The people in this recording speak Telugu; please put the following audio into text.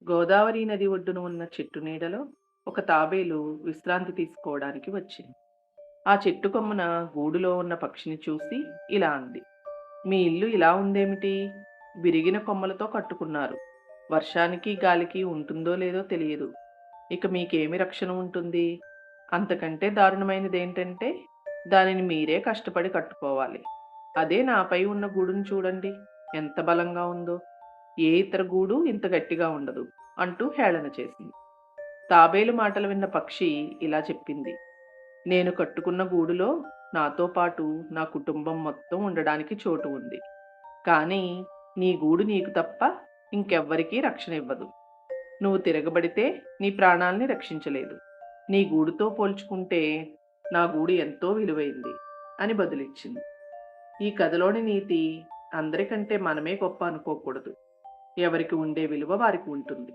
గోదావరి నది ఒడ్డున ఉన్న చెట్టు నీడలో ఒక తాబేలు విశ్రాంతి తీసుకోవడానికి వచ్చింది. ఆ చెట్టు కొమ్మన గూడులో ఉన్న పక్షిని చూసి ఇలా అంది: మీ ఇల్లు ఇలా ఉందేమిటి? విరిగిన కొమ్మలతో కట్టుకున్నారు. వర్షానికి గాలికి ఉంటుందో లేదో తెలియదు. ఇక మీకేమి రక్షణ ఉంటుంది? అంతకంటే దారుణమైనదేంటంటే దానిని మీరే కష్టపడి కట్టుకోవాలి. అదే నాపై ఉన్న గూడును చూడండి, ఎంత బలంగా ఉందో. ఏ ఇతర గూడు ఇంత గట్టిగా ఉండదు అంటూ హేళన చేసింది. తాబేలు మాటలు విన్న పక్షి ఇలా చెప్పింది: నేను కట్టుకున్న గూడులో నాతో పాటు నా కుటుంబం మొత్తం ఉండడానికి చోటు ఉంది. కానీ నీ గూడు నీకు తప్ప ఇంకెవ్వరికీ రక్షణ ఇవ్వదు. నువ్వు తిరగబడితే నీ ప్రాణాల్ని రక్షించలేదు. నీ గూడుతో పోల్చుకుంటే నా గూడు ఎంతో విలువైంది అని బదులిచ్చింది. ఈ కథలోని నీతి: అందరికంటే మనమే గొప్ప అనుకోకూడదు. ఎవరికి ఉండే విలువ వారికి ఉంటుంది.